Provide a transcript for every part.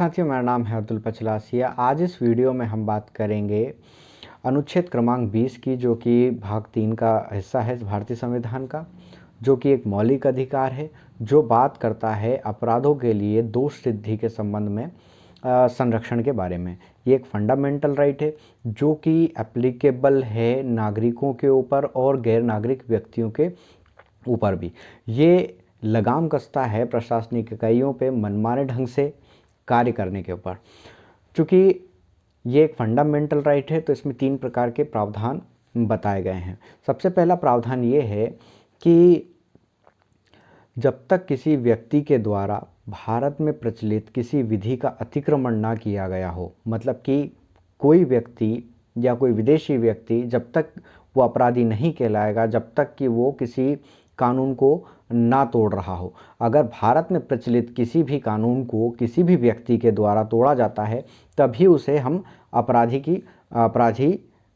साथियों, मेरा नाम है अब्दुल पचलासिया। आज इस वीडियो में हम बात करेंगे अनुच्छेद क्रमांक 20 की, जो कि भाग 3 का हिस्सा है भारतीय संविधान का, जो कि एक मौलिक अधिकार है जो बात करता है अपराधों के लिए दोष सिद्धि के संबंध में संरक्षण के बारे में। ये एक फंडामेंटल राइट है जो कि एप्लीकेबल है नागरिकों के ऊपर और गैर नागरिक व्यक्तियों के ऊपर भी। ये लगाम कसता है प्रशासनिक इकाइयों पे मनमाने ढंग से कार्य करने के ऊपर। चूँकि ये एक फंडामेंटल राइट है तो इसमें 3 प्रकार के प्रावधान बताए गए हैं। सबसे पहला प्रावधान ये है कि जब तक किसी व्यक्ति के द्वारा भारत में प्रचलित किसी विधि का अतिक्रमण ना किया गया हो, मतलब कि कोई व्यक्ति या कोई विदेशी व्यक्ति जब तक वो अपराधी नहीं कहलाएगा जब तक कि वो किसी कानून को ना तोड़ रहा हो। अगर भारत में प्रचलित किसी भी कानून को किसी भी व्यक्ति के द्वारा तोड़ा जाता है तभी उसे हम अपराधी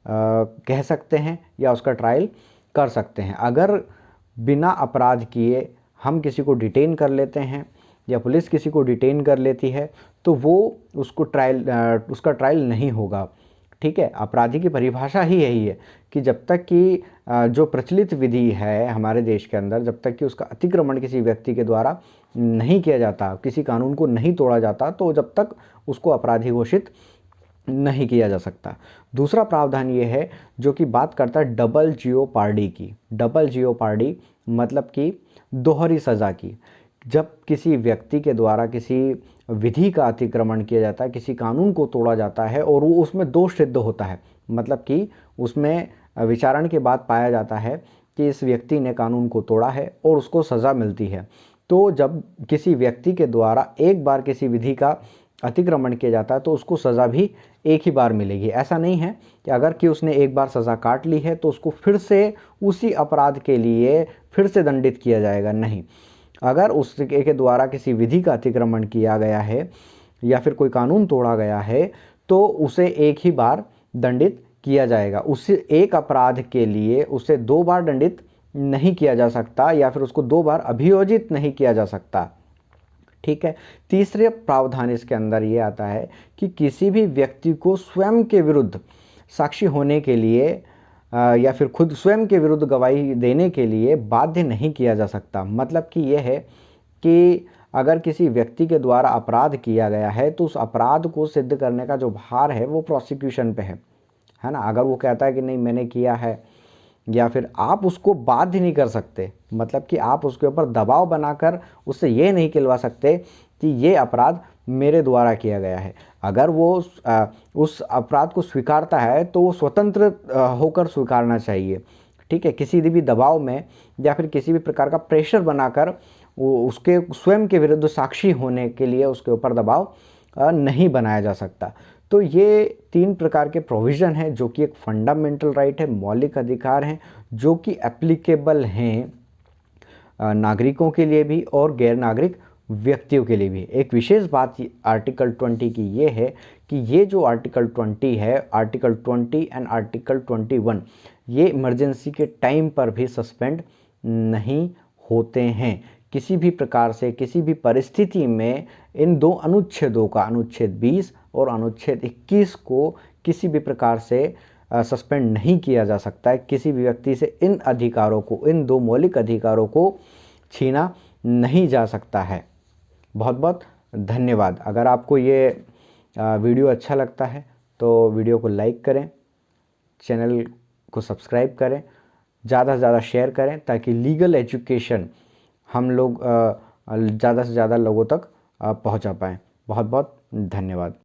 कह सकते हैं या उसका ट्रायल कर सकते हैं। अगर बिना अपराध किए हम किसी को डिटेन कर लेते हैं या पुलिस किसी को डिटेन कर लेती है तो वो उसका ट्रायल नहीं होगा। ठीक है, अपराधी की परिभाषा ही यही है कि जब तक कि जो प्रचलित विधि है हमारे देश के अंदर, जब तक कि उसका अतिक्रमण किसी व्यक्ति के द्वारा नहीं किया जाता, किसी कानून को नहीं तोड़ा जाता, तो जब तक उसको अपराधी घोषित नहीं किया जा सकता। दूसरा प्रावधान ये है जो कि बात करता है डबल जियोपार्डी की। डबल जियोपार्डी मतलब कि दोहरी सज़ा की। जब किसी व्यक्ति के द्वारा किसी विधि का अतिक्रमण किया जाता है, किसी कानून को तोड़ा जाता है और वो उसमें दोष सिद्ध होता है, मतलब कि उसमें विचारण के बाद पाया जाता है कि इस व्यक्ति ने कानून को तोड़ा है और उसको सज़ा मिलती है। तो जब किसी व्यक्ति के द्वारा एक बार किसी विधि का अतिक्रमण किया जाता है तो उसको सज़ा भी एक ही बार मिलेगी। ऐसा नहीं है कि अगर कि उसने एक बार सज़ा काट ली है तो उसको फिर से उसी अपराध के लिए फिर से दंडित किया जाएगा, नहीं। अगर उसके द्वारा किसी विधि का अतिक्रमण किया गया है या फिर कोई कानून तोड़ा गया है तो उसे एक ही बार दंडित किया जाएगा। उस एक अपराध के लिए उसे 2 बार दंडित नहीं किया जा सकता या फिर उसको 2 बार अभियोजित नहीं किया जा सकता। ठीक है। तीसरे प्रावधान इसके अंदर ये आता है कि किसी भी व्यक्ति को स्वयं के विरुद्ध साक्षी होने के लिए या फिर खुद स्वयं के विरुद्ध गवाही देने के लिए बाध्य नहीं किया जा सकता। मतलब कि यह है कि अगर किसी व्यक्ति के द्वारा अपराध किया गया है तो उस अपराध को सिद्ध करने का जो भार है वो प्रोसिक्यूशन पे है ना। अगर वो कहता है कि नहीं मैंने किया है, या फिर आप उसको बाध्य नहीं कर सकते, मतलब कि आप उसके ऊपर दबाव बनाकर उससे ये नहीं कहलवा सकते कि ये अपराध मेरे द्वारा किया गया है। अगर वो उस अपराध को स्वीकारता है तो वो स्वतंत्र होकर स्वीकारना चाहिए। ठीक है, किसी भी दबाव में या फिर किसी भी प्रकार का प्रेशर बनाकर उसके स्वयं के विरुद्ध साक्षी होने के लिए उसके ऊपर दबाव नहीं बनाया जा सकता। तो ये 3 प्रकार के प्रोविज़न हैं जो कि एक फंडामेंटल राइट है, मौलिक अधिकार हैं जो कि एप्लीकेबल हैं नागरिकों के लिए भी और गैर नागरिक व्यक्तियों के लिए भी। एक विशेष बात आर्टिकल 20 की ये है कि ये जो आर्टिकल 20 है, आर्टिकल 20 एंड आर्टिकल 21, ये इमरजेंसी के टाइम पर भी सस्पेंड नहीं होते हैं। किसी भी प्रकार से किसी भी परिस्थिति में इन 2 अनुच्छेदों का, अनुच्छेद 20 और अनुच्छेद 21 को किसी भी प्रकार से सस्पेंड नहीं किया जा सकता है। किसी भी व्यक्ति से इन अधिकारों को, इन 2 मौलिक अधिकारों को छीना नहीं जा सकता है। बहुत बहुत धन्यवाद। अगर आपको ये वीडियो अच्छा लगता है तो वीडियो को लाइक करें, चैनल को सब्सक्राइब करें, ज़्यादा से ज़्यादा शेयर करें ताकि लीगल एजुकेशन हम लोग ज़्यादा से ज़्यादा लोगों तक पहुंचा पाएँ। बहुत बहुत धन्यवाद।